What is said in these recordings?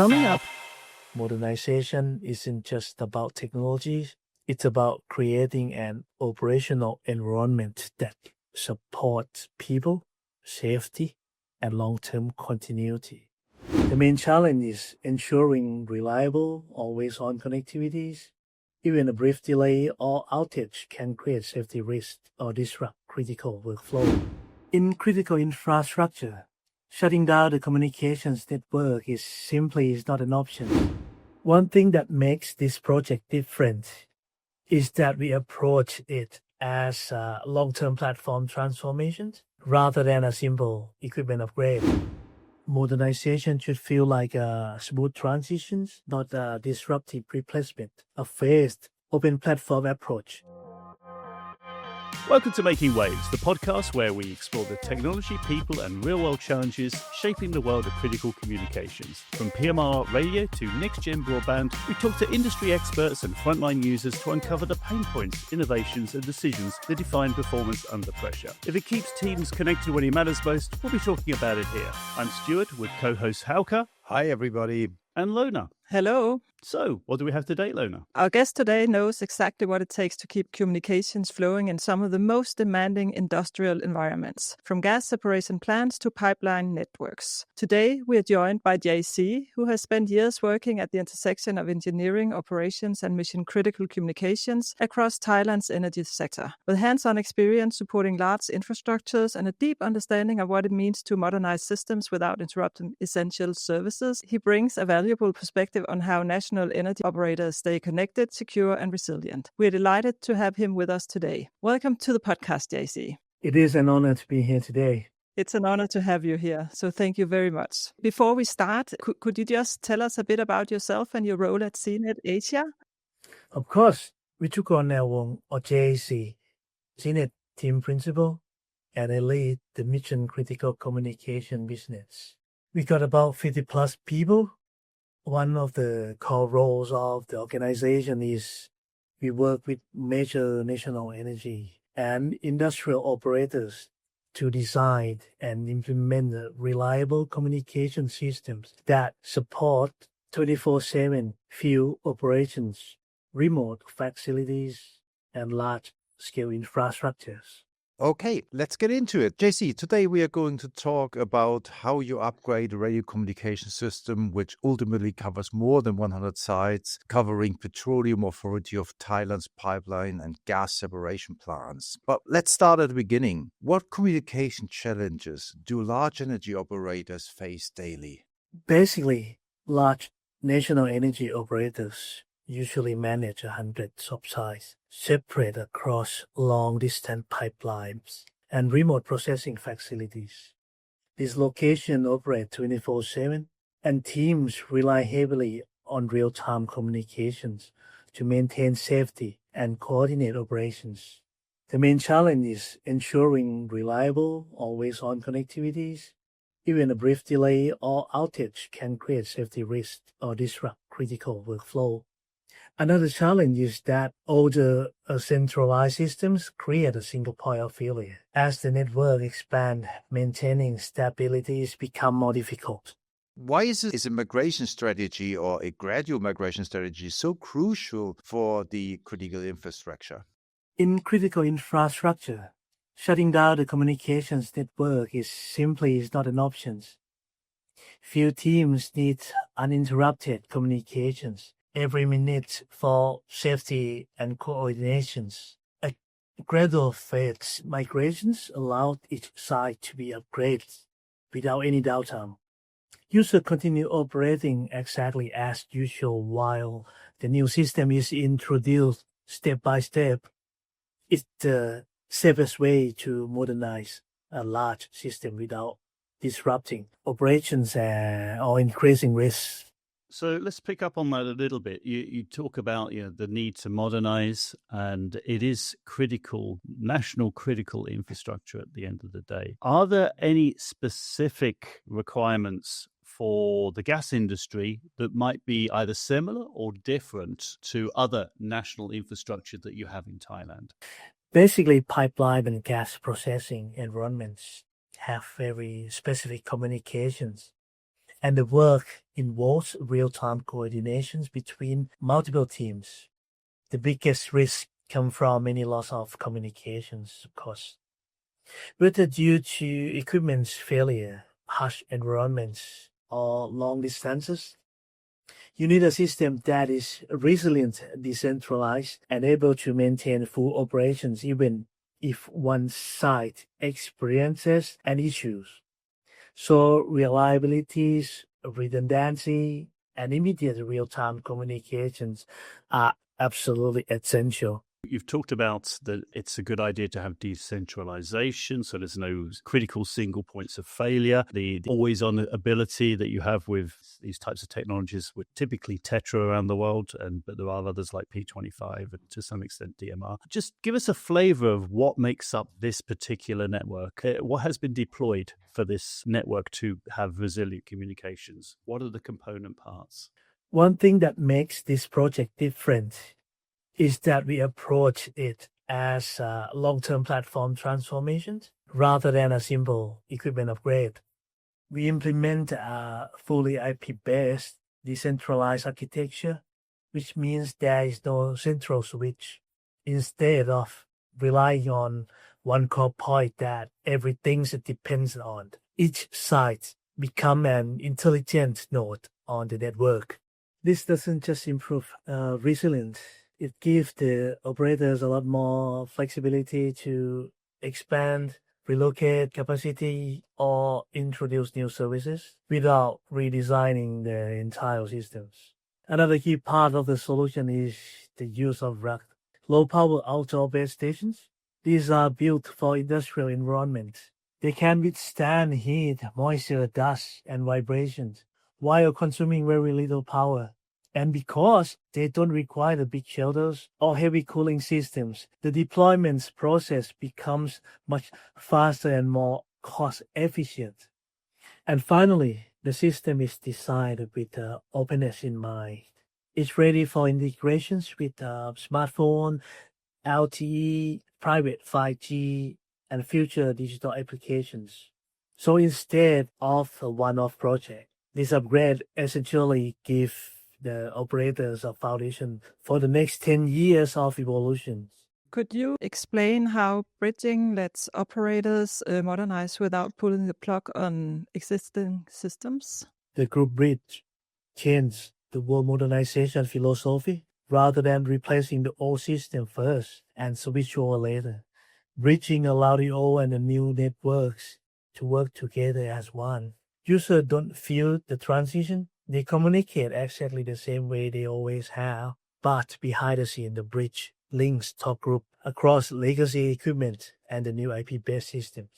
Coming up, modernization isn't just about technology, it's about creating an operational environment that supports people, safety, and long-term continuity. The main challenge is ensuring reliable, always-on connectivities. Even a brief delay or outage can create safety risks or disrupt critical workflow. In critical infrastructure, shutting down the communications network is not an option. One thing that makes this project different is that we approach it as a long-term platform transformation rather than a simple equipment upgrade. Modernization should feel like a smooth transition, not a disruptive replacement, a phased, open platform approach. Welcome to Making Waves, the podcast where we explore the technology, people and real-world challenges shaping the world of critical communications. From PMR radio to next-gen broadband, we talk to industry experts and frontline users to uncover the pain points, innovations and decisions that define performance under pressure. If it keeps teams connected when it matters most, we'll be talking about it here. I'm Stuart with co-host Hauke. Hi, everybody. And Lona. Hello. So, what do we have today, Lona? Our guest today knows exactly what it takes to keep communications flowing in some of the most demanding industrial environments, from gas separation plants to pipeline networks. Today, we are joined by JC, who has spent years working at the intersection of engineering, operations, and mission-critical communications across Thailand's energy sector. With hands-on experience supporting large infrastructures and a deep understanding of what it means to modernize systems without interrupting essential services, he brings a valuable perspective on how national energy operators stay connected, secure, and resilient. We're delighted to have him with us today. Welcome to the podcast, JC. It is an honor to be here today. It's an honor to have you here, so thank you very much. Before we start, could you just tell us a bit about yourself and your role at Seanet Asia? Of course, Witchukorn Naewwong, or JC, Seanet team principal, and I lead the mission-critical communication business. We got about 50 plus people. One of the core roles of the organization is we work with major national energy and industrial operators to design and implement reliable communication systems that support 24/7 field operations, remote facilities, and large-scale infrastructures. Okay, let's get into it. JC, today we are going to talk about how you upgrade a radio communication system, which ultimately covers more than 100 sites, covering Petroleum Authority of Thailand's pipeline and gas separation plants. But let's start at the beginning. What communication challenges do large energy operators face daily? Basically, large national energy operators usually manage hundreds of sites, separate across long-distance pipelines and remote processing facilities. These locations operate 24/7, and teams rely heavily on real-time communications to maintain safety and coordinate operations. The main challenge is ensuring reliable, always-on connectivities. Even a brief delay or outage can create safety risks or disrupt critical workflow. Another challenge is that older centralized systems create a single point of failure. As the network expands, maintaining stability has become more difficult. Why is a migration strategy or a gradual migration strategy so crucial for the critical infrastructure? In critical infrastructure, shutting down the communications network is not an option. Few teams need uninterrupted communications every minute for safety and coordinations. A gradual phase migrations allowed each site to be upgraded without any downtime. Users continue operating exactly as usual while the new system is introduced step by step. It's the safest way to modernize a large system without disrupting operations or increasing risks. So let's pick up on that a little bit. You talk about the need to modernize, and it is critical, national critical infrastructure at the end of the day. Are there any specific requirements for the gas industry that might be either similar or different to other national infrastructure that you have in Thailand? Basically, pipeline and gas processing environments have very specific communications And the work involves real-time coordinations between multiple teams. The biggest risk come from any loss of communications, of course. Whether due to equipment failure, harsh environments, or long distances, you need a system that is resilient, decentralized, and able to maintain full operations even if one site experiences an issue. So reliabilities, redundancy, and immediate real-time communications are absolutely essential. You've talked about that it's a good idea to have decentralisation, so there's no critical single points of failure. The always-on ability that you have with these types of technologies with typically Tetra around the world, but there are others like P25 and to some extent DMR. Just give us a flavour of what makes up this particular network. What has been deployed for this network to have resilient communications? What are the component parts? One thing that makes this project different is that we approach it as a long-term platform transformation rather than a simple equipment upgrade. We implement a fully IP-based decentralized architecture, which means there is no central switch. Instead of relying on one core point that everything depends on, each site becomes an intelligent node on the network. This doesn't just improve resilience. It gives the operators a lot more flexibility to expand, relocate capacity, or introduce new services without redesigning the entire systems. Another key part of the solution is the use of RAC, low-power outdoor base stations. These are built for industrial environments. They can withstand heat, moisture, dust, and vibrations while consuming very little power. And because they don't require the big shelters or heavy cooling systems, the deployment process becomes much faster and more cost efficient. And finally, the system is designed with openness in mind. It's ready for integrations with smartphone, LTE, private 5G, and future digital applications. So instead of a one-off project, this upgrade essentially gives the operators a foundation for the next 10 years of evolution. Could you explain how bridging lets operators modernize without pulling the plug on existing systems? The group bridge changed the whole modernization philosophy. Rather than replacing the old system first and switch over later, bridging allows the old and the new networks to work together as one. Users don't feel the transition. They communicate exactly the same way they always have, but behind the scene, the bridge links top group across legacy equipment and the new IP-based systems.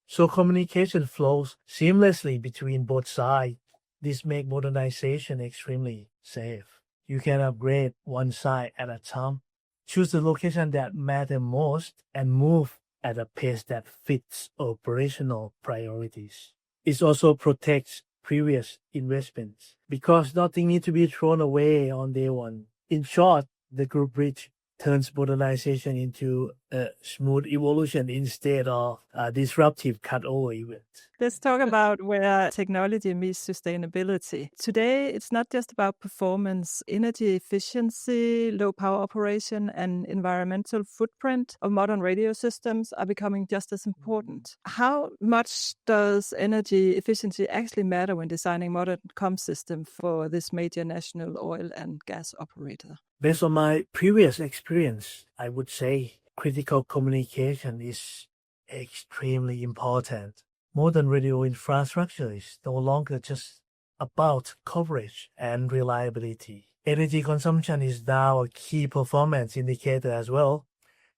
So communication flows seamlessly between both sides. This makes modernization extremely safe. You can upgrade one site at a time, choose the location that matters most, and move at a pace that fits operational priorities. It also protects previous investments because nothing needs to be thrown away on day one. In short, the group bridge turns modernization into a smooth evolution instead of a disruptive cut-over event. Let's talk about where technology meets sustainability. Today, it's not just about performance. Energy efficiency, low power operation, and environmental footprint of modern radio systems are becoming just as important. How much does energy efficiency actually matter when designing modern comm system for this major national oil and gas operator? Based on my previous experience, I would say critical communication is extremely important. Modern radio infrastructure is no longer just about coverage and reliability. Energy consumption is now a key performance indicator as well.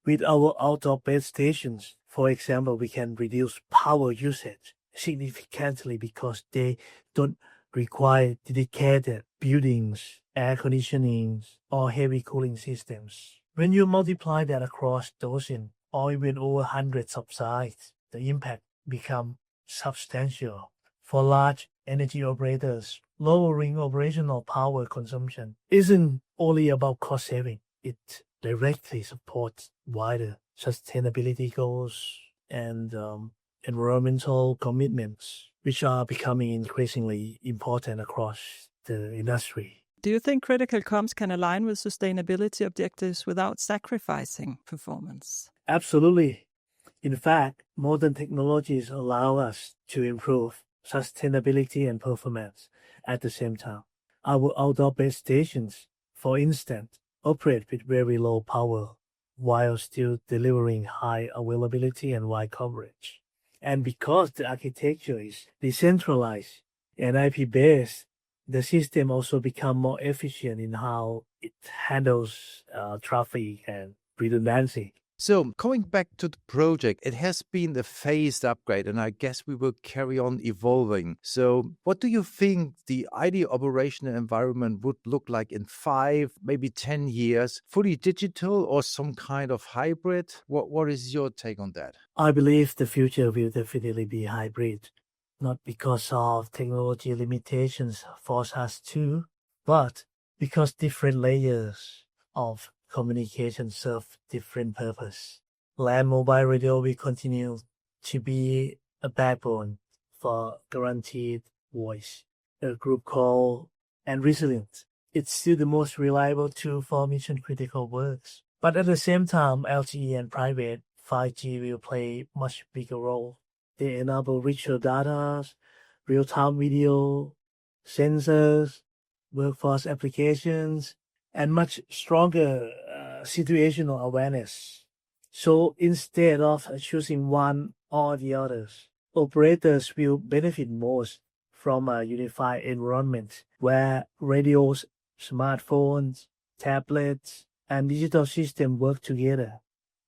With our outdoor base stations, for example, we can reduce power usage significantly because they don't require dedicated buildings, air conditioning, or heavy cooling systems. When you multiply that across dozens or even over hundreds of sites, the impact becomes substantial. For large energy operators, lowering operational power consumption isn't only about cost saving. It directly supports wider sustainability goals and environmental commitments, which are becoming increasingly important across the industry. Do you think critical comms can align with sustainability objectives without sacrificing performance? Absolutely. In fact, modern technologies allow us to improve sustainability and performance at the same time. Our outdoor base stations, for instance, operate with very low power while still delivering high availability and wide coverage. And because the architecture is decentralized and IP-based, the system also becomes more efficient in how it handles traffic and redundancy. So, going back to the project, it has been a phased upgrade, and I guess we will carry on evolving. So, what do you think the ideal operational environment would look like in 5, maybe 10 years? Fully digital or some kind of hybrid? What is your take on that? I believe the future will definitely be hybrid, not because of technology limitations force us to, but because different layers of communication serve different purpose. Land mobile radio will continue to be a backbone for guaranteed voice, a group call, and resilience. It's still the most reliable tool for mission critical works. But at the same time, LTE and private 5G will play much bigger role. They enable richer data, real-time video, sensors, workforce applications, and much stronger situational awareness. So instead of choosing one or the others, operators will benefit most from a unified environment where radios, smartphones, tablets, and digital systems work together.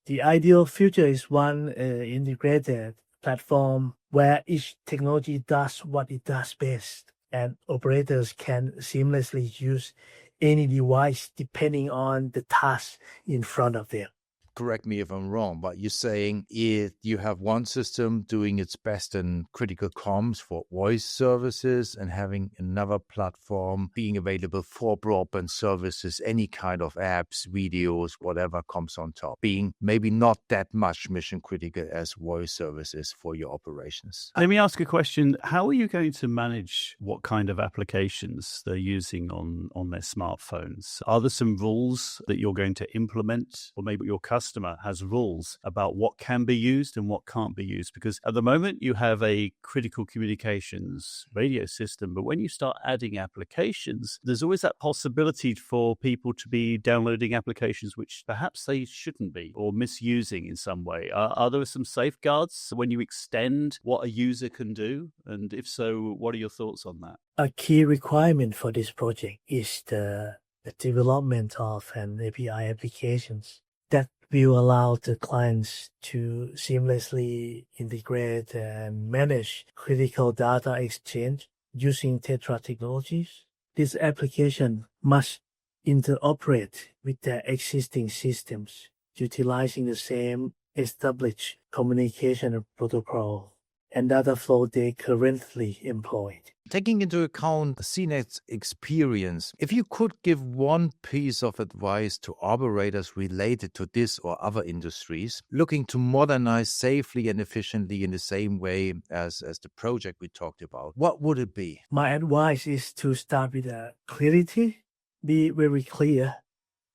The ideal future is one integrated platform where each technology does what it does best, and operators can seamlessly use any device depending on the task in front of them. Correct me if I'm wrong, but you're saying if you have one system doing its best in critical comms for voice services and having another platform being available for broadband services, any kind of apps, videos, whatever comes on top, being maybe not that much mission critical as voice services for your operations. Let me ask a question. How are you going to manage what kind of applications they're using on their smartphones? Are there some rules that you're going to implement, or maybe your customer has rules about what can be used and what can't be used? Because at the moment you have a critical communications radio system, but when you start adding applications, there's always that possibility for people to be downloading applications which perhaps they shouldn't be, or misusing in some way. Are there some safeguards when you extend what a user can do? And if so, what are your thoughts on that? A key requirement for this project is the development of an API applications that will allow the clients to seamlessly integrate and manage critical data exchange using Tetra technologies. This application must interoperate with their existing systems, utilizing the same established communication protocol and data flow they currently employ. Taking into account Seanet's experience, if you could give one piece of advice to operators related to this or other industries looking to modernize safely and efficiently in the same way as the project we talked about, what would it be? My advice is to start with clarity. Be very clear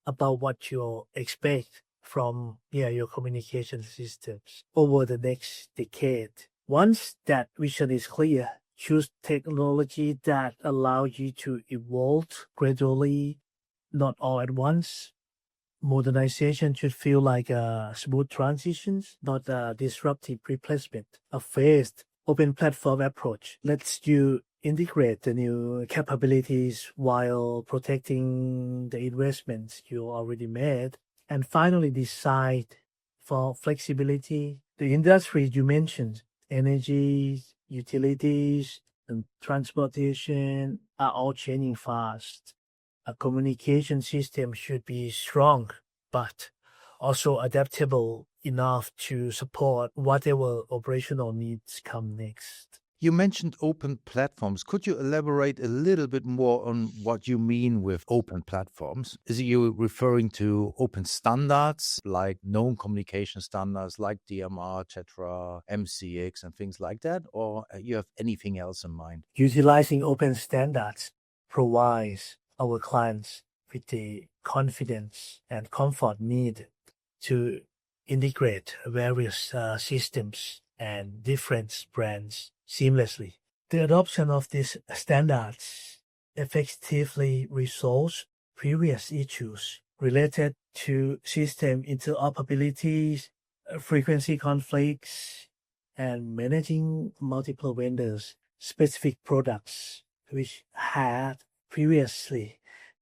about what you expect from your communication systems over the next decade. Once that vision is clear, choose technology that allow you to evolve gradually, not all at once. Modernization should feel like a smooth transition, not a disruptive replacement. A phased, open platform approach lets you integrate the new capabilities while protecting the investments you already made. And finally, decide for flexibility. The industry you mentioned, energy, utilities, and transportation are all changing fast. A communication system should be strong, but also adaptable enough to support whatever operational needs come next. You mentioned open platforms. Could you elaborate a little bit more on what you mean with open platforms? Is you referring to open standards like known communication standards like DMR, Tetra, MCX and things like that? Or you have anything else in mind? Utilizing open standards provides our clients with the confidence and comfort needed to integrate various systems and different brands seamlessly. The adoption of these standards effectively resolves previous issues related to system interoperability, frequency conflicts, and managing multiple vendors' specific products, which had previously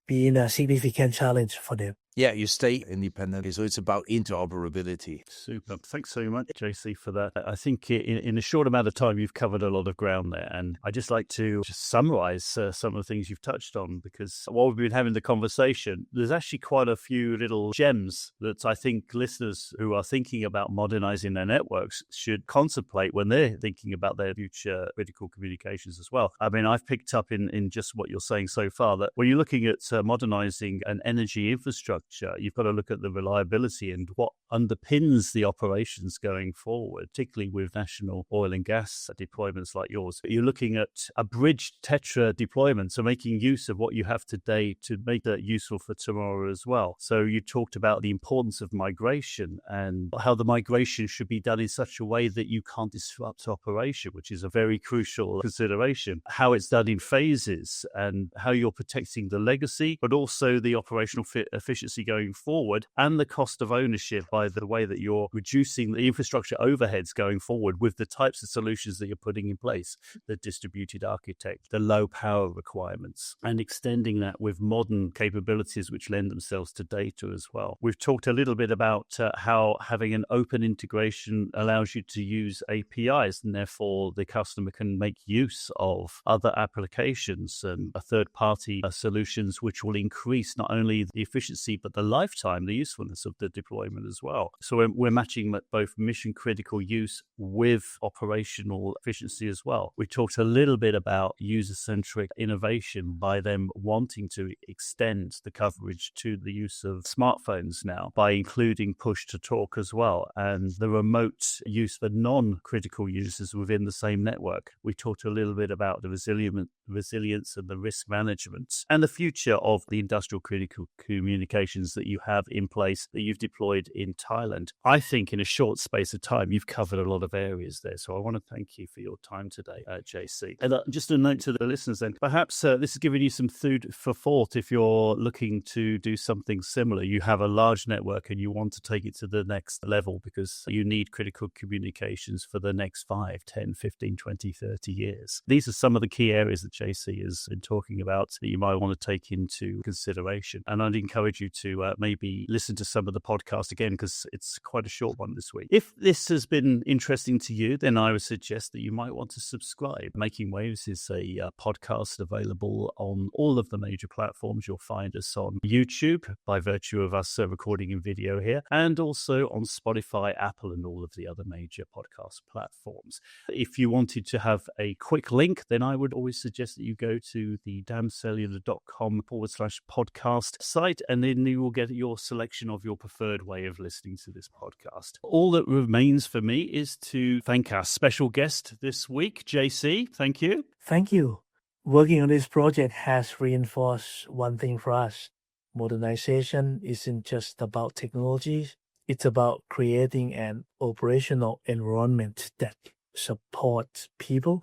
been a significant challenge for them. Yeah, you stay independent. So it's about interoperability. Super. Thanks so much, JC, for that. I think in a short amount of time, you've covered a lot of ground there. And I'd just like to just summarize some of the things you've touched on, because while we've been having the conversation, there's actually quite a few little gems that I think listeners who are thinking about modernizing their networks should contemplate when they're thinking about their future critical communications as well. I mean, I've picked up in just what you're saying so far that when you're looking at modernizing an energy infrastructure, you've got to look at the reliability and what underpins the operations going forward, particularly with national oil and gas deployments like yours. You're looking at a bridged Tetra deployment, so making use of what you have today to make that useful for tomorrow as well. So you talked about the importance of migration and how the migration should be done in such a way that you can't disrupt operation, which is a very crucial consideration. How it's done in phases and how you're protecting the legacy, but also the operational efficiency going forward and the cost of ownership by the way that you're reducing the infrastructure overheads going forward with the types of solutions that you're putting in place, the distributed architect, the low power requirements, and extending that with modern capabilities which lend themselves to data as well. We've talked a little bit about how having an open integration allows you to use APIs, and therefore the customer can make use of other applications and third-party solutions which will increase not only the efficiency but the lifetime, the usefulness of the deployment as well. So we're matching both mission critical use with operational efficiency as well. We talked a little bit about user-centric innovation by them wanting to extend the coverage to the use of smartphones now by including push to talk as well, and the remote use for non-critical users within the same network. We talked a little bit about the resilience and the risk management and the future of the industrial critical communications that you have in place that you've deployed in Thailand. I think in a short space of time, you've covered a lot of areas there. So I want to thank you for your time today, JC. And just a note to the listeners then, perhaps this has given you some food for thought if you're looking to do something similar. You have a large network and you want to take it to the next level because you need critical communications for the next 5, 10, 15, 20, 30 years. These are some of the key areas that JC has been talking about that you might want to take into consideration. And I'd encourage you to maybe listen to some of the podcast again because it's quite a short one this week. If this has been interesting to you, then I would suggest that you might want to subscribe. Making Waves is a podcast available on all of the major platforms. You'll find us on YouTube by virtue of us recording in video here, and also on Spotify, Apple, and all of the other major podcast platforms. If you wanted to have a quick link, then I would always suggest that you go to the damcellular.com/podcast site, and then you will get your selection of your preferred way of listening to this podcast. All that remains for me is to thank our special guest this week, JC. Thank you. Thank you. Working on this project has reinforced one thing for us. Modernization isn't just about technologies. It's about creating an operational environment that supports people,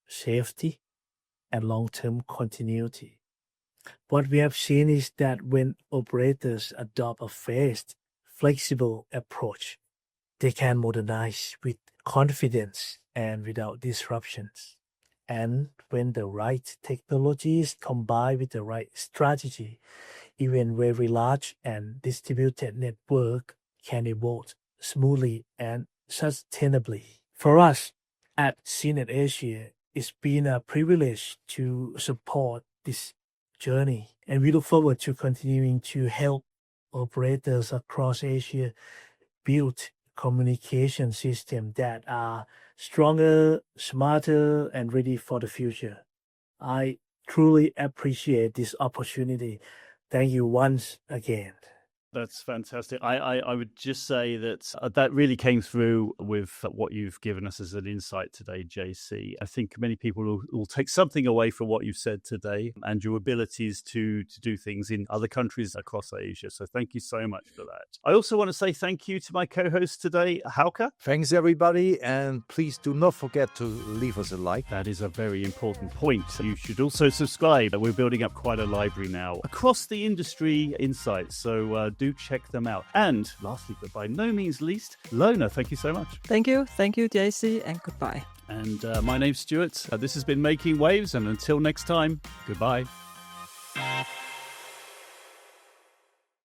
safety, and long-term continuity. What we have seen is that when operators adopt a phased, flexible approach, they can modernize with confidence and without disruptions. And when the right technology is combined with the right strategy, even very large and distributed network can evolve smoothly and sustainably. For us at Seanet Asia, it's been a privilege to support this journey, and we look forward to continuing to help operators across Asia build communication systems that are stronger, smarter, and ready for the future. I truly appreciate this opportunity. Thank you once again. That's fantastic. I would just say that that really came through with what you've given us as an insight today, JC. I think many people will take something away from what you've said today and your abilities to do things in other countries across Asia. So thank you so much for that. I also want to say thank you to my co-host today, Hauke. Thanks, everybody. And please do not forget to leave us a like. That is a very important point. You should also subscribe. We're building up quite a library now across the industry insights. So do check them out. And lastly, but by no means least, Lona, thank you so much. Thank you, JC, and goodbye. And my name's Stuart. This has been Making Waves, and until next time, goodbye.